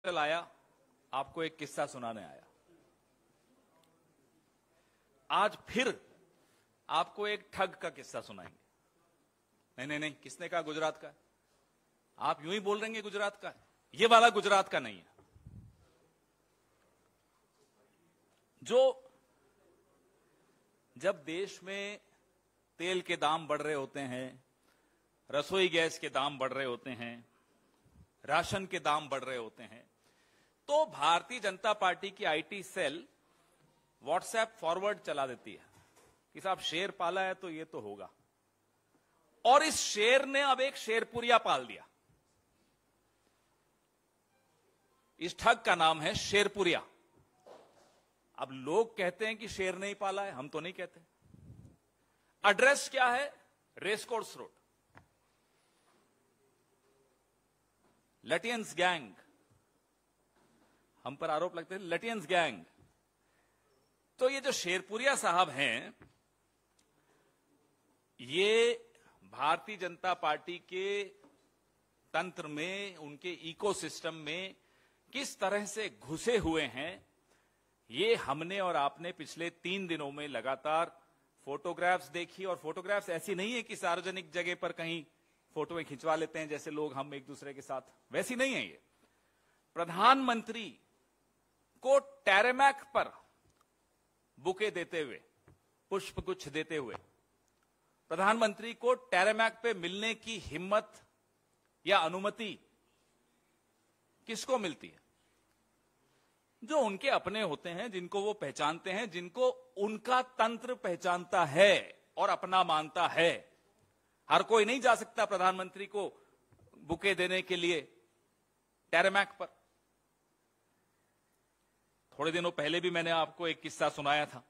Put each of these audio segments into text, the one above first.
आया, आपको एक किस्सा सुनाने आया। आज फिर आपको एक ठग का किस्सा सुनाएंगे। नहीं नहीं नहीं, किसने कहा गुजरात का है? आप यूं ही बोल रहे हैं गुजरात का है। ये वाला गुजरात का नहीं है। जो जब देश में तेल के दाम बढ़ रहे होते हैं, रसोई गैस के दाम बढ़ रहे होते हैं, राशन के दाम बढ़ रहे होते हैं, तो भारतीय जनता पार्टी की आईटी सेल व्हाट्सएप फॉरवर्ड चला देती है कि साहब शेर पाला है तो ये तो होगा। और इस शेर ने अब एक शेरपुरिया पाल दिया। इस ठग का नाम है शेरपुरिया। अब लोग कहते हैं कि शेर नहीं पाला है, हम तो नहीं कहते। एड्रेस क्या है? Racecourse road. लटियंस गैंग, हम पर आरोप लगते हैं लटियंस गैंग। तो ये जो शेरपुरिया साहब हैं, ये भारतीय जनता पार्टी के तंत्र में, उनके इकोसिस्टम में किस तरह से घुसे हुए हैं, ये हमने और आपने पिछले 3 दिनों में लगातार फोटोग्राफ्स देखी। और फोटोग्राफ्स ऐसी नहीं है कि सार्वजनिक जगह पर कहीं फोटोएं खिंचवा लेते हैं जैसे लोग हम एक दूसरे के साथ, वैसी नहीं है ये। प्रधानमंत्री को टैरेमैक पर बुके देते हुए, पुष्प गुच्छ देते हुए, प्रधानमंत्री को टैरेमैक पे मिलने की हिम्मत या अनुमति किसको मिलती है? जो उनके अपने होते हैं, जिनको वो पहचानते हैं, जिनको उनका तंत्र पहचानता है और अपना मानता है। हर कोई नहीं जा सकता प्रधानमंत्री को बुके देने के लिए टैरेमैक पर। थोड़े दिनों पहले भी मैंने आपको एक किस्सा सुनाया था,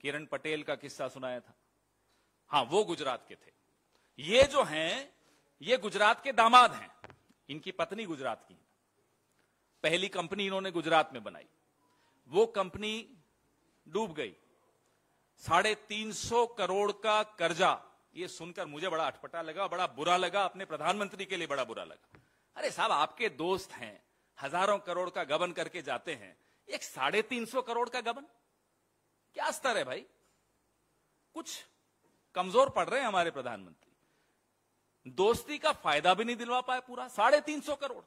किरण पटेल का किस्सा सुनाया था। हां, वो गुजरात के थे। ये जो हैं, ये गुजरात के दामाद हैं। इनकी पत्नी गुजरात की। पहली कंपनी इन्होंने गुजरात में बनाई, वो कंपनी डूब गई। 350 करोड़ का कर्जा। ये सुनकर मुझे बड़ा अटपटा लगा, बड़ा बुरा लगा, अपने प्रधानमंत्री के लिए बड़ा बुरा लगा। अरे साहब, आपके दोस्त हैं, हजारों करोड़ का गबन करके जाते हैं, एक 350 करोड़ का गबन? क्या स्तर है भाई? कुछ कमजोर पड़ रहे हैं हमारे प्रधानमंत्री। दोस्ती का फायदा भी नहीं दिलवा पाए पूरा। 350 करोड़,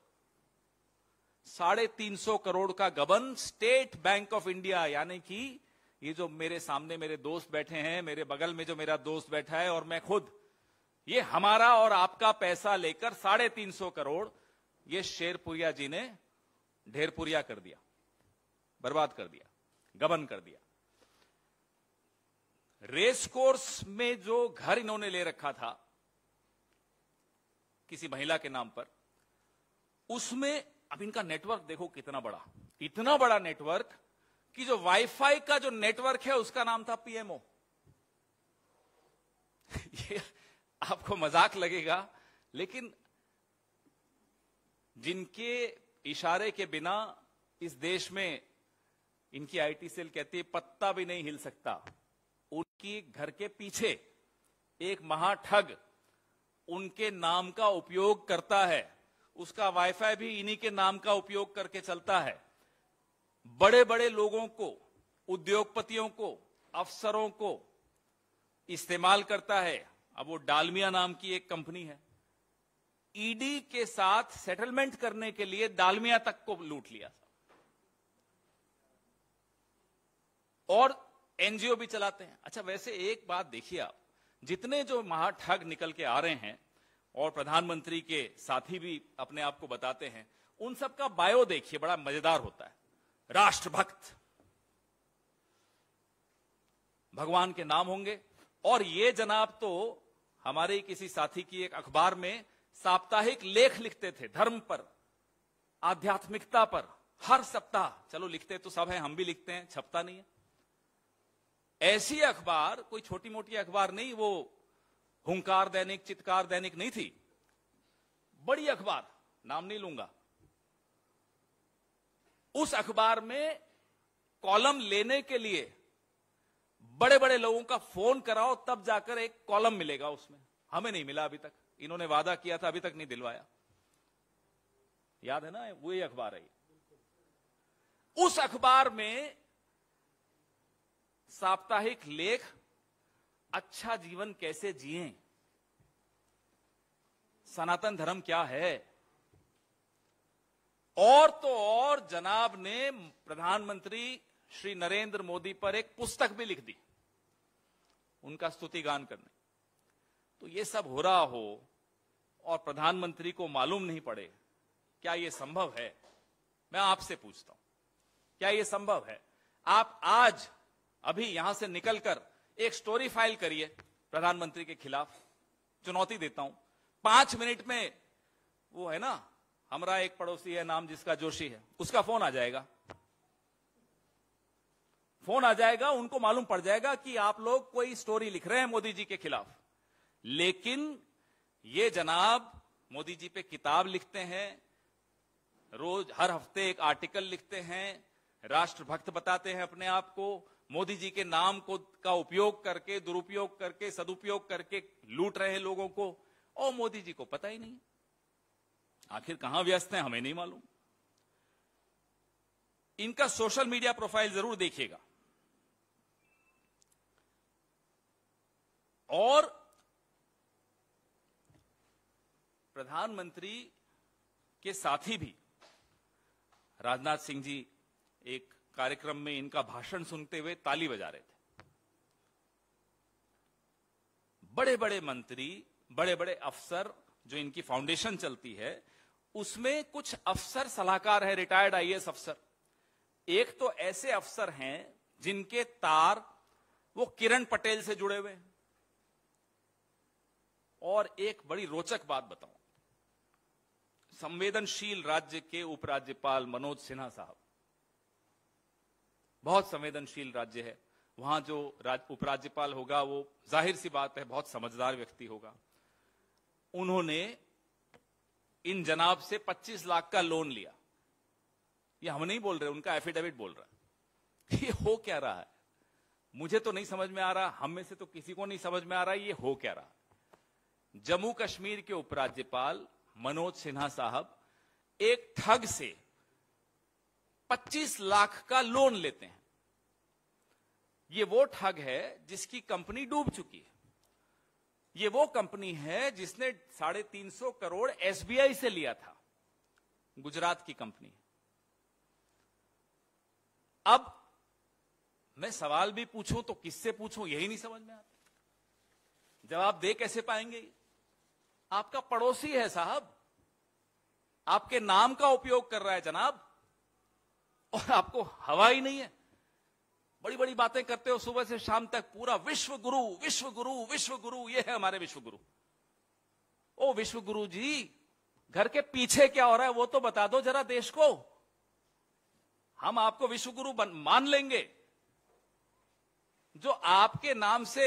350 करोड़ का गबन। स्टेट बैंक ऑफ इंडिया, यानी कि ये जो मेरे सामने मेरे दोस्त बैठे हैं, मेरे बगल में जो मेरा दोस्त बैठा है और मैं खुद, ये हमारा और आपका पैसा लेकर 350 करोड़ ये शेरपुरिया जी ने ढेरपुरिया कर दिया, बर्बाद कर दिया, गबन कर दिया। रेस कोर्स में जो घर इन्होंने ले रखा था किसी महिला के नाम पर, उसमें अब इनका नेटवर्क देखो कितना बड़ा, इतना बड़ा नेटवर्क कि जो वाईफाई का जो नेटवर्क है उसका नाम था पीएमओ। ये आपको मजाक लगेगा, लेकिन जिनके इशारे के बिना इस देश में इनकी आईटी सेल कहती है पत्ता भी नहीं हिल सकता, उनकी घर के पीछे एक महाठग उनके नाम का उपयोग करता है। उसका वाईफाई भी इन्हीं के नाम का उपयोग करके चलता है। बड़े बड़े लोगों को, उद्योगपतियों को, अफसरों को इस्तेमाल करता है। अब वो डालमिया नाम की एक कंपनी है, ईडी के साथ सेटलमेंट करने के लिए डालमिया तक को लूट लिया और एनजीओ भी चलाते हैं। अच्छा, वैसे एक बात देखिए आप, जितने जो महाठग निकल के आ रहे हैं और प्रधानमंत्री के साथी भी अपने आप को बताते हैं, उन सब का बायो देखिए, बड़ा मजेदार होता है। राष्ट्रभक्त, भगवान के नाम होंगे। और ये जनाब तो हमारे किसी साथी की एक अखबार में साप्ताहिक लेख लिखते थे, धर्म पर, आध्यात्मिकता पर, हर सप्ताह। चलो लिखते तो सब है, हम भी लिखते हैं, छपता नहीं है। ऐसी अखबार कोई छोटी मोटी अखबार नहीं, वो हुंकार दैनिक, चित्कार दैनिक नहीं थी, बड़ी अखबार, नाम नहीं लूंगा। उस अखबार में कॉलम लेने के लिए बड़े बड़े लोगों का फोन कराओ, तब जाकर एक कॉलम मिलेगा उसमें। हमें नहीं मिला अभी तक, इन्होंने वादा किया था, अभी तक नहीं दिलवाया। याद है ना, वही अखबार है। उस अखबार में साप्ताहिक लेख अच्छा जीवन कैसे जिएं, सनातन धर्म क्या है, और तो और जनाब ने प्रधानमंत्री श्री नरेंद्र मोदी पर एक पुस्तक भी लिख दी उनका स्तुतिगान करने। तो ये सब हो रहा हो और प्रधानमंत्री को मालूम नहीं पड़े, क्या यह संभव है? मैं आपसे पूछता हूं, क्या यह संभव है? आप आज अभी यहां से निकलकर एक स्टोरी फाइल करिए प्रधानमंत्री के खिलाफ, चुनौती देता हूं, 5 मिनट में, वो है ना हमारा एक पड़ोसी है नाम जिसका जोशी है, उसका फोन आ जाएगा, उनको मालूम पड़ जाएगा कि आप लोग कोई स्टोरी लिख रहे हैं मोदी जी के खिलाफ। लेकिन ये जनाब मोदी जी पे किताब लिखते हैं, रोज हर हफ्ते एक आर्टिकल लिखते हैं, राष्ट्रभक्त बताते हैं अपने आप को, मोदी जी के नाम को का उपयोग करके, दुरुपयोग करके, सदुपयोग करके लूट रहे हैं लोगों को, और मोदी जी को पता ही नहीं। आखिर कहां व्यस्त हैं हमें नहीं मालूम। इनका सोशल मीडिया प्रोफाइल जरूर देखिएगा। और प्रधानमंत्री के साथी भी, राजनाथ सिंह जी एक कार्यक्रम में इनका भाषण सुनते हुए ताली बजा रहे थे। बड़े बड़े मंत्री, बड़े बड़े अफसर, जो इनकी फाउंडेशन चलती है, उसमें कुछ अफसर सलाहकार है, रिटायर्ड आईएएस अफसर। एक तो ऐसे अफसर हैं जिनके तार वो किरण पटेल से जुड़े हुए हैं। और एक बड़ी रोचक बात बताऊं, संवेदनशील राज्य के उपराज्यपाल मनोज सिन्हा साहब, बहुत संवेदनशील राज्य है, वहां जो उपराज्यपाल होगा वो जाहिर सी बात है बहुत समझदार व्यक्ति होगा। उन्होंने इन जनाब से 25 लाख का लोन लिया। ये हम नहीं बोल रहे, उनका एफिडेविट बोल रहा है। ये हो क्या रहा है मुझे तो नहीं समझ में आ रहा, हम में से तो किसी को नहीं समझ में आ रहा ये हो क्या रहा। जम्मू कश्मीर के उपराज्यपाल मनोज सिन्हा साहब एक ठग से 25 लाख का लोन लेते हैं। ये वो ठग है जिसकी कंपनी डूब चुकी है। ये वो कंपनी है जिसने 350 करोड़ एसबीआई से लिया था, गुजरात की कंपनी। अब मैं सवाल भी पूछूं तो किससे पूछूं यही नहीं समझ में आता। जवाब दे कैसे पाएंगे? आपका पड़ोसी है साहब, आपके नाम का उपयोग कर रहा है जनाब, और आपको हवा ही नहीं है। बड़ी बड़ी बातें करते हो सुबह से शाम तक, पूरा विश्व गुरु विश्व गुरु विश्व गुरु, ये है हमारे विश्व गुरु। ओ विश्व गुरु जी, घर के पीछे क्या हो रहा है वो तो बता दो जरा देश को, हम आपको विश्व गुरु मान लेंगे। जो आपके नाम से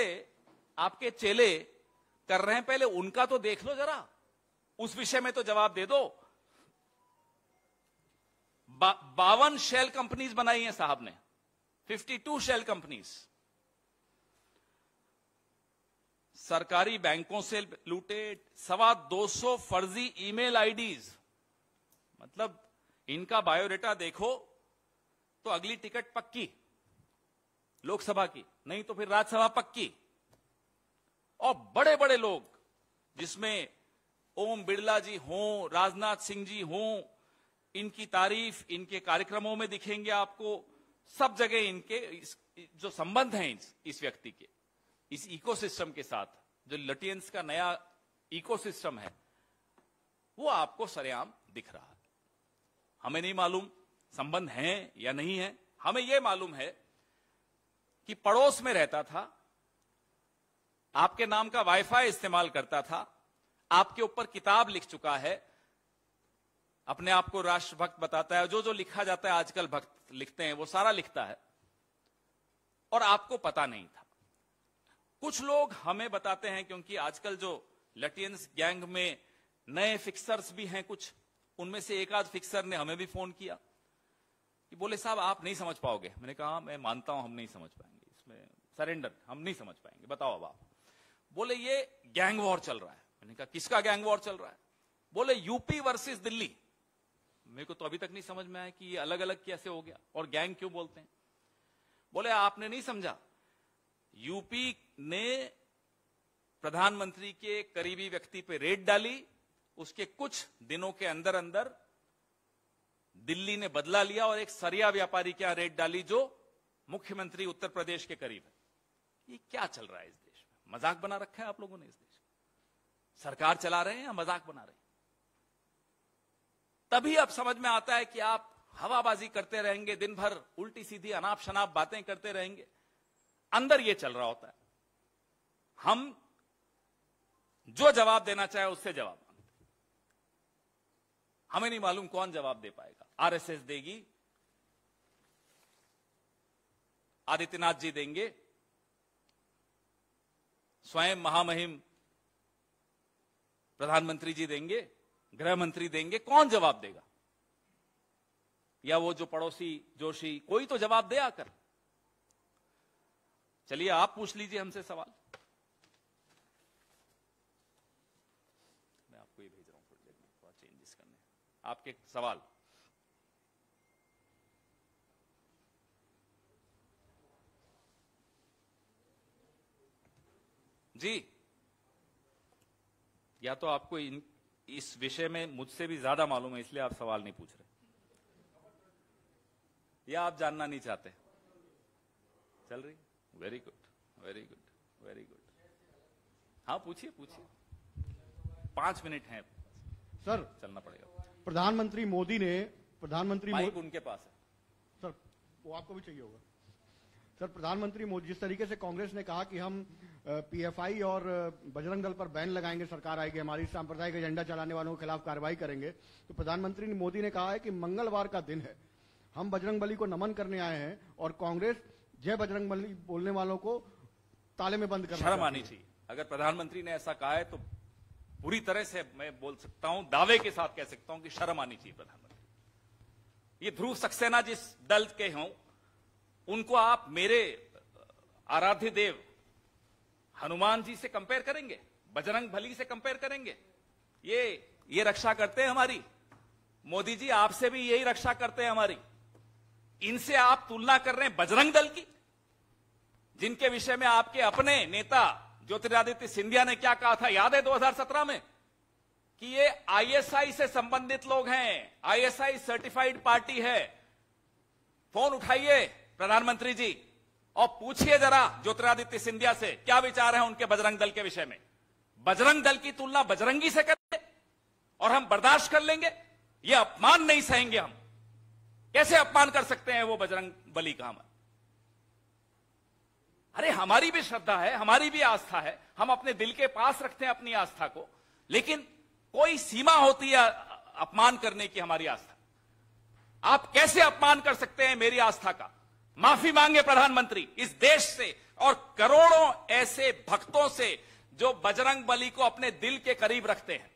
आपके चेले कर रहे हैं, पहले उनका तो देख लो जरा, उस विषय में तो जवाब दे दो। 52 शेल कंपनीज बनाई हैं साहब ने, 52 शेल कंपनीज। सरकारी बैंकों से लूटे 225 फर्जी ईमेल आईडीज। मतलब इनका बायोडेटा देखो तो अगली टिकट पक्की लोकसभा की, नहीं तो फिर राज्यसभा पक्की। और बड़े बड़े लोग, जिसमें ओम बिरला जी हों, राजनाथ सिंह जी हों, इनकी तारीफ इनके कार्यक्रमों में दिखेंगे आपको, सब जगह इनके जो संबंध हैं इस व्यक्ति के, इस इकोसिस्टम के साथ, जो लटियंस का नया इकोसिस्टम है, वो आपको सरेआम दिख रहा है। हमें नहीं मालूम संबंध हैं या नहीं है, हमें यह मालूम है कि पड़ोस में रहता था, आपके नाम का वाईफाई इस्तेमाल करता था, आपके ऊपर किताब लिख चुका है, अपने आप को राष्ट्रभक्त बताता है, जो जो लिखा जाता है आजकल भक्त लिखते हैं वो सारा लिखता है, और आपको पता नहीं था। कुछ लोग हमें बताते हैं, क्योंकि आजकल जो लटियंस गैंग में नए फिक्सर्स भी हैं कुछ, उनमें से एक आध फिक्सर ने हमें भी फोन किया कि बोले साहब आप नहीं समझ पाओगे। मैंने कहा मैं मानता हूं हम नहीं समझ पाएंगे, इसमें सरेंडर, हम नहीं समझ पाएंगे, बताओ अब आप। बोले ये गैंग वॉर चल रहा है। मैंने कहा किसका गैंग वॉर चल रहा है? बोले यूपी वर्सेस दिल्ली। मेरे को तो अभी तक नहीं समझ में आया कि ये अलग अलग कैसे हो गया और गैंग क्यों बोलते हैं। बोले आपने नहीं समझा, यूपी ने प्रधानमंत्री के करीबी व्यक्ति पे रेड डाली, उसके कुछ दिनों के अंदर अंदर दिल्ली ने बदला लिया और एक सरिया व्यापारी के यहां रेड डाली जो मुख्यमंत्री उत्तर प्रदेश के करीब है। ये क्या चल रहा है इस देश में? मजाक बना रखा है आप लोगों ने इस देश में। सरकार चला रहे हैं या मजाक बना रहे हैं? तभी अब समझ में आता है कि आप हवाबाजी करते रहेंगे, दिन भर उल्टी सीधी अनाप शनाप बातें करते रहेंगे, अंदर ये चल रहा होता है। हम जो जवाब देना चाहे उससे जवाब मांगते, हमें नहीं मालूम कौन जवाब दे पाएगा। आरएसएस देगी, आदित्यनाथ जी देंगे, स्वयं महामहिम प्रधानमंत्री जी देंगे, गृह मंत्री देंगे, कौन जवाब देगा? या वो जो पड़ोसी जोशी, कोई तो जवाब दे आकर। चलिए आप पूछ लीजिए हमसे सवाल। मैं आपको ये भेज रहा हूं थोड़ी देर में, थोड़ा चेंजेस करने आपके सवाल। जी, या तो आपको इस विषय में मुझसे भी ज्यादा मालूम है इसलिए आप सवाल नहीं पूछ रहे, या आप जानना नहीं चाहते? चल रही? Very good, very good, very good. हाँ पूछिए पूछिए, 5 मिनट हैं सर। चलना पड़ेगा। प्रधानमंत्री मोदी ने माइक उनके पास है सर, वो आपको भी चाहिए होगा सर। प्रधानमंत्री मोदी, जिस तरीके से कांग्रेस ने कहा कि हम पीएफआई और बजरंग दल पर बैन लगाएंगे, सरकार आएगी, हमारी सांप्रदायिक एजेंडा चलाने वालों के खिलाफ कार्रवाई करेंगे, तो प्रधानमंत्री मोदी ने कहा है कि मंगलवार का दिन है, हम बजरंगबली को नमन करने आए हैं और कांग्रेस जय बजरंगबली बोलने वालों को ताले में बंद करना। शर्म आनी चाहिए। अगर प्रधानमंत्री ने ऐसा कहा है तो पूरी तरह से मैं बोल सकता हूं, दावे के साथ कह सकता हूं कि शर्म आनी चाहिए प्रधानमंत्री। ये ध्रुव सक्सेना जिस दल के हों, उनको आप मेरे आराध्य देव हनुमान जी से कंपेयर करेंगे, बजरंग बली से कंपेयर करेंगे? ये रक्षा करते हैं हमारी? मोदी जी आपसे भी यही रक्षा करते हैं हमारी। इनसे आप तुलना कर रहे हैं बजरंग दल की, जिनके विषय में आपके अपने नेता ज्योतिरादित्य सिंधिया ने क्या कहा था, याद है 2017 में? कि ये आईएसआई से संबंधित लोग हैं, आईएसआई सर्टिफाइड पार्टी है। फोन उठाइए प्रधानमंत्री जी और पूछिए जरा ज्योतिरादित्य सिंधिया से क्या विचार है उनके बजरंग दल के विषय में। बजरंग दल की तुलना बजरंगी से करेंगे और हम बर्दाश्त कर लेंगे? ये अपमान नहीं सहेंगे हम। कैसे अपमान कर सकते हैं वो बजरंग बली का? हम, अरे हमारी भी श्रद्धा है, हमारी भी आस्था है, हम अपने दिल के पास रखते हैं अपनी आस्था को, लेकिन कोई सीमा होती है अपमान करने की हमारी आस्था। आप कैसे अपमान कर सकते हैं मेरी आस्था का? माफी मांगे प्रधानमंत्री इस देश से और करोड़ों ऐसे भक्तों से जो बजरंग बली को अपने दिल के करीब रखते हैं।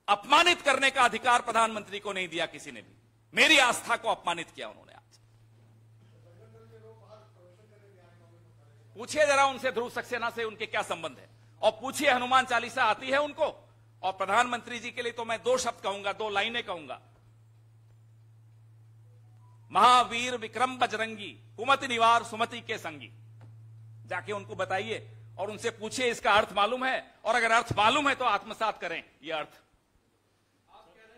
अपमानित करने का अधिकार प्रधानमंत्री को नहीं दिया किसी ने भी। मेरी आस्था को अपमानित किया उन्होंने। आज पूछिए जरा उनसे, ध्रुव सक्सेना से उनके क्या संबंध है, और पूछिए हनुमान चालीसा आती है उनको? और प्रधानमंत्री जी के लिए तो मैं 2 शब्द कहूंगा, 2 लाइनें कहूंगा, महावीर विक्रम बजरंगी कुमति निवार सुमति के संगी। जाके उनको बताइए और उनसे पूछिए इसका अर्थ मालूम है, और अगर अर्थ मालूम है तो आत्मसात करें ये अर्थ। आप कह रहे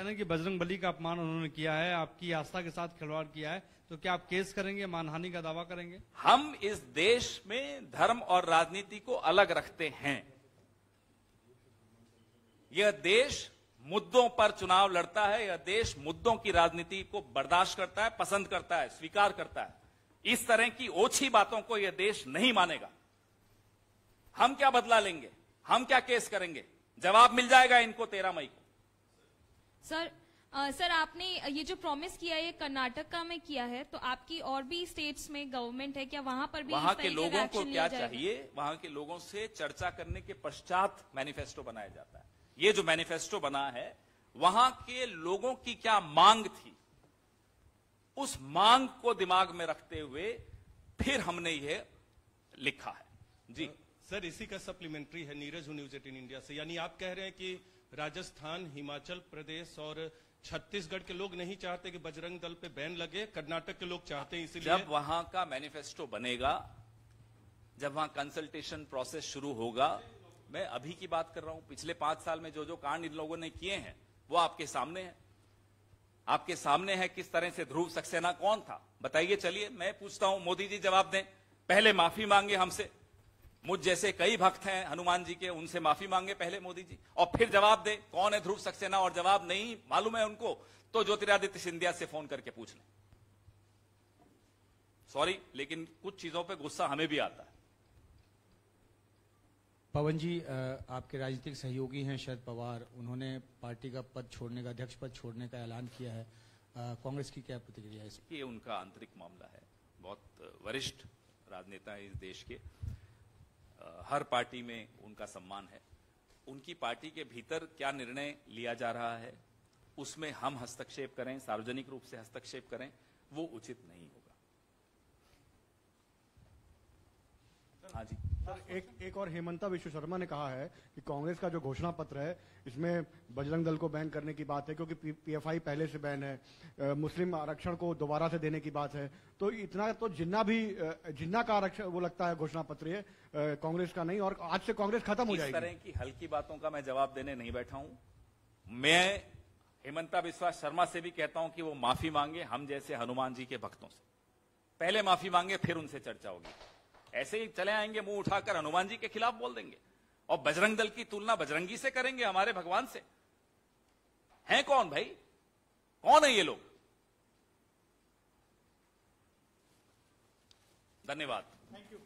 हैं कि बजरंग बली का अपमान उन्होंने किया है, आपकी आस्था के साथ खिलवाड़ किया है, तो क्या आप केस करेंगे, मानहानि का दावा करेंगे? हम इस देश में धर्म और राजनीति को अलग रखते हैं। यह देश मुद्दों पर चुनाव लड़ता है, यह देश मुद्दों की राजनीति को बर्दाश्त करता है, पसंद करता है, स्वीकार करता है। इस तरह की ओछी बातों को यह देश नहीं मानेगा। हम क्या बदला लेंगे, हम क्या केस करेंगे? जवाब मिल जाएगा इनको 13 मई को। सर आपने ये जो प्रॉमिस किया है ये कर्नाटक का में किया है, तो आपकी और भी स्टेट्स में गवर्नमेंट है, क्या वहां पर भी वहां के लोगों को क्या चाहिए? वहां के लोगों से चर्चा करने के पश्चात मैनिफेस्टो बनाया जाता है। ये जो मैनिफेस्टो बना है, वहां के लोगों की क्या मांग थी, उस मांग को दिमाग में रखते हुए फिर हमने ये लिखा है। जी सर, इसी का सप्लीमेंट्री है नीरज हूं न्यूज 18 इंडिया से। यानी आप कह रहे हैं कि राजस्थान, हिमाचल प्रदेश और छत्तीसगढ़ के लोग नहीं चाहते कि बजरंग दल पे बैन लगे, कर्नाटक के लोग चाहते हैं, इसलिए जब वहां का मैनिफेस्टो बनेगा, जब वहां कंसल्टेशन प्रोसेस शुरू होगा, मैं अभी की बात कर रहा हूं, पिछले 5 साल में जो जो कांड इन लोगों ने किए हैं वो आपके सामने है। आपके सामने है किस तरह से ध्रुव सक्सेना कौन था, बताइए। चलिए मैं पूछता हूं, मोदी जी जवाब दें। पहले माफी मांगे हमसे, मुझ जैसे कई भक्त हैं हनुमान जी के, उनसे माफी मांगे पहले मोदी जी, और फिर जवाब दे कौन है ध्रुव सक्सेना। और जवाब नहीं मालूम है उनको तो ज्योतिरादित्य सिंधिया से फोन करके पूछ लें। सॉरी, लेकिन कुछ चीजों पे गुस्सा हमें भी आता है। पवन जी, आपके राजनीतिक सहयोगी हैं शरद पवार, उन्होंने पार्टी का पद छोड़ने का, अध्यक्ष पद छोड़ने का ऐलान किया है। कांग्रेस की क्या प्रतिक्रिया है इस पर? ये उनका आंतरिक मामला है। बहुत वरिष्ठ राजनेता है इस देश के, हर पार्टी में उनका सम्मान है। उनकी पार्टी के भीतर क्या निर्णय लिया जा रहा है उसमें हम हस्तक्षेप करें, सार्वजनिक रूप से हस्तक्षेप करें, वो उचित नहीं होगा। हाँ जी सर, एक और हेमंता विश्व शर्मा ने कहा है कि कांग्रेस का जो घोषणा पत्र है इसमें बजरंग दल को बैन करने की बात है, क्योंकि पीएफआई पहले से बैन है, मुस्लिम आरक्षण को दोबारा से देने की बात है। तो इतना तो जिन्ना का आरक्षण वो लगता है घोषणा पत्र है, कांग्रेस का नहीं, और आज से कांग्रेस खत्म हो जाएगी। इस तरह की हल्की बातों का मैं जवाब देने नहीं बैठा हूं। मैं हेमंता बिस्वा शर्मा से भी कहता हूं कि वो माफी मांगे हम जैसे हनुमान जी के भक्तों से। पहले माफी मांगे फिर उनसे चर्चा होगी। ऐसे ही चले आएंगे मुंह उठाकर हनुमान जी के खिलाफ बोल देंगे और बजरंग दल की तुलना बजरंगी से करेंगे, हमारे भगवान से। हैं कौन भाई, कौन है ये लोग? धन्यवाद। Thank you.